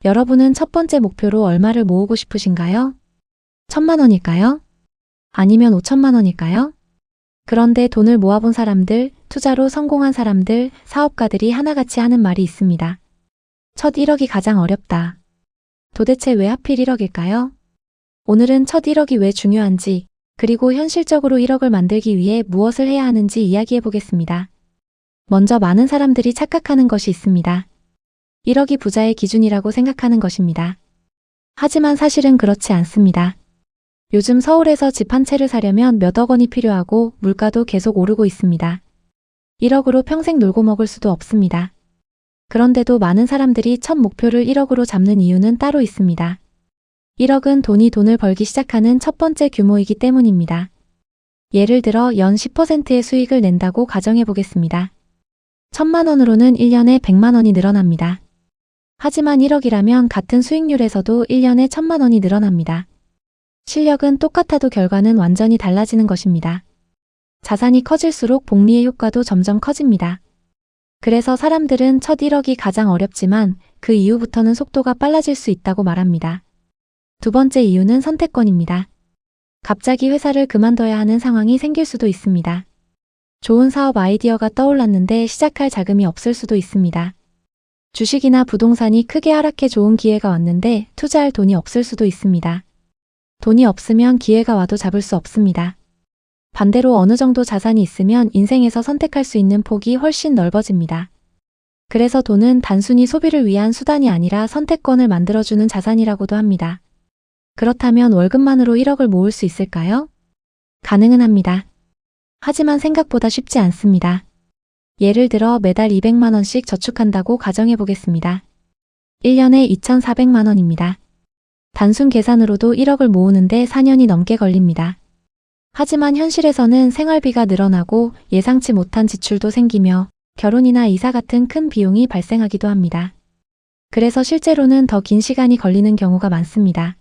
여러분은 첫 번째 목표로 얼마를 모으고 싶으신가요? 1,000만 원일까요? 아니면 5천만 원일까요? 그런데 돈을 모아본 사람들, 투자로 성공한 사람들, 사업가들이 하나같이 하는 말이 있습니다. 첫 1억이 가장 어렵다. 도대체 왜 하필 1억일까요? 오늘은 첫 1억이 왜 중요한지, 그리고 현실적으로 1억을 만들기 위해 무엇을 해야 하는지 이야기해 보겠습니다. 먼저 많은 사람들이 착각하는 것이 있습니다. 1억이 부자의 기준이라고 생각하는 것입니다. 하지만 사실은 그렇지 않습니다. 요즘 서울에서 집 한 채를 사려면 몇억 원이 필요하고 물가도 계속 오르고 있습니다. 1억으로 평생 놀고 먹을 수도 없습니다. 그런데도 많은 사람들이 첫 목표를 1억으로 잡는 이유는 따로 있습니다. 1억은 돈을 벌기 시작하는 첫 번째 규모이기 때문입니다. 예를 들어 연 10%의 수익을 낸다고 가정해 보겠습니다. 1,000만 원으로는 1년에 100만 원이 늘어납니다. 하지만 1억이라면 같은 수익률에서도 1년에 1,000만 원이 늘어납니다. 실력은 똑같아도 결과는 완전히 달라지는 것입니다. 자산이 커질수록 복리의 효과도 점점 커집니다. 그래서 사람들은 첫 1억이 가장 어렵지만 그 이후부터는 속도가 빨라질 수 있다고 말합니다. 두 번째 이유는 선택권입니다. 갑자기 회사를 그만둬야 하는 상황이 생길 수도 있습니다. 좋은 사업 아이디어가 떠올랐는데 시작할 자금이 없을 수도 있습니다. 주식이나 부동산이 크게 하락해 좋은 기회가 왔는데 투자할 돈이 없을 수도 있습니다. 돈이 없으면 기회가 와도 잡을 수 없습니다. 반대로 어느 정도 자산이 있으면 인생에서 선택할 수 있는 폭이 훨씬 넓어집니다. 그래서 돈은 단순히 소비를 위한 수단이 아니라 선택권을 만들어주는 자산이라고도 합니다. 그렇다면 월급만으로 1억을 모을 수 있을까요? 가능은 합니다. 하지만 생각보다 쉽지 않습니다. 예를 들어 매달 200만 원씩 저축한다고 가정해 보겠습니다. 1년에 2,400만 원입니다. 단순 계산으로도 1억을 모으는데 4년이 넘게 걸립니다. 하지만 현실에서는 생활비가 늘어나고 예상치 못한 지출도 생기며 결혼이나 이사 같은 큰 비용이 발생하기도 합니다. 그래서 실제로는 더 긴 시간이 걸리는 경우가 많습니다.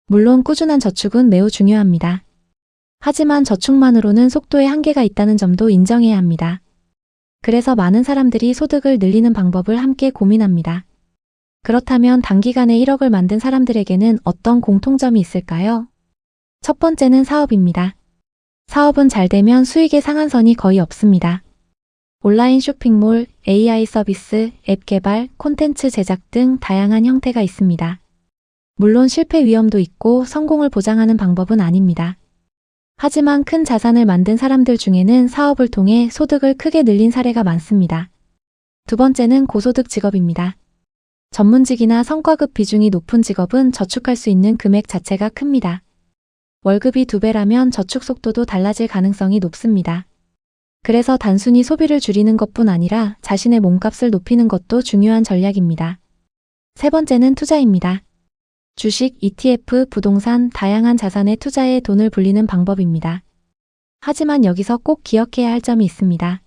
물론 꾸준한 저축은 매우 중요합니다. 하지만 저축만으로는 속도에 한계가 있다는 점도 인정해야 합니다. 그래서 많은 사람들이 소득을 늘리는 방법을 함께 고민합니다. 그렇다면 단기간에 1억을 만든 사람들에게는 어떤 공통점이 있을까요? 첫 번째는 사업입니다. 사업은 잘 되면 수익의 상한선이 거의 없습니다. 온라인 쇼핑몰, AI 서비스, 앱 개발, 콘텐츠 제작 등 다양한 형태가 있습니다. 물론 실패 위험도 있고 성공을 보장하는 방법은 아닙니다. 하지만 큰 자산을 만든 사람들 중에는 사업을 통해 소득을 크게 늘린 사례가 많습니다. 두 번째는 고소득 직업입니다. 전문직이나 성과급 비중이 높은 직업은 저축할 수 있는 금액 자체가 큽니다. 월급이 2배라면 저축 속도도 달라질 가능성이 높습니다. 그래서 단순히 소비를 줄이는 것뿐 아니라 자신의 몸값을 높이는 것도 중요한 전략입니다. 세 번째는 투자입니다. 주식, ETF, 부동산, 다양한 자산에 투자해 돈을 불리는 방법입니다. 하지만 여기서 꼭 기억해야 할 점이 있습니다.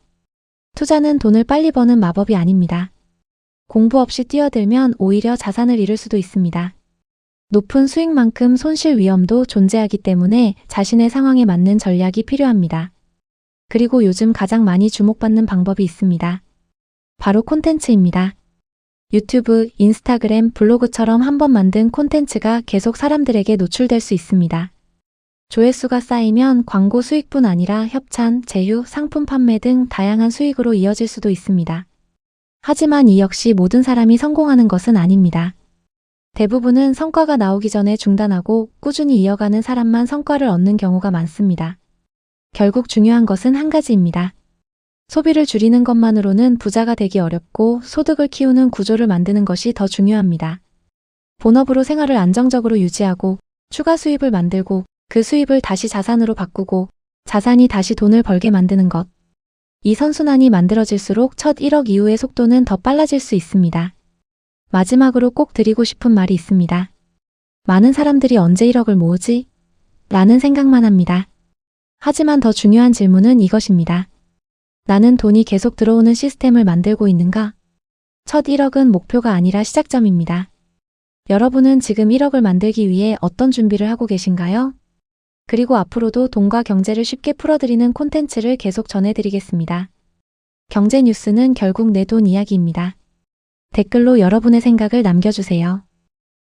투자는 돈을 빨리 버는 마법이 아닙니다. 공부 없이 뛰어들면 오히려 자산을 잃을 수도 있습니다. 높은 수익만큼 손실 위험도 존재하기 때문에 자신의 상황에 맞는 전략이 필요합니다. 그리고 요즘 가장 많이 주목받는 방법이 있습니다. 바로 콘텐츠입니다. 유튜브, 인스타그램, 블로그처럼 한번 만든 콘텐츠가 계속 사람들에게 노출될 수 있습니다. 조회수가 쌓이면 광고 수익뿐 아니라 협찬, 제휴, 상품 판매 등 다양한 수익으로 이어질 수도 있습니다. 하지만 이 역시 모든 사람이 성공하는 것은 아닙니다. 대부분은 성과가 나오기 전에 중단하고 꾸준히 이어가는 사람만 성과를 얻는 경우가 많습니다. 결국 중요한 것은 한 가지입니다. 소비를 줄이는 것만으로는 부자가 되기 어렵고 소득을 키우는 구조를 만드는 것이 더 중요합니다. 본업으로 생활을 안정적으로 유지하고 추가 수입을 만들고 그 수입을 다시 자산으로 바꾸고 자산이 다시 돈을 벌게 만드는 것. 이 선순환이 만들어질수록 첫 1억 이후의 속도는 더 빨라질 수 있습니다. 마지막으로 꼭 드리고 싶은 말이 있습니다. 많은 사람들이 언제 1억을 모으지? 라는 생각만 합니다. 하지만 더 중요한 질문은 이것입니다. 나는 돈이 계속 들어오는 시스템을 만들고 있는가? 첫 1억은 목표가 아니라 시작점입니다. 여러분은 지금 1억을 만들기 위해 어떤 준비를 하고 계신가요? 그리고 앞으로도 돈과 경제를 쉽게 풀어드리는 콘텐츠를 계속 전해드리겠습니다. 경제 뉴스는 결국 내 돈 이야기입니다. 댓글로 여러분의 생각을 남겨주세요.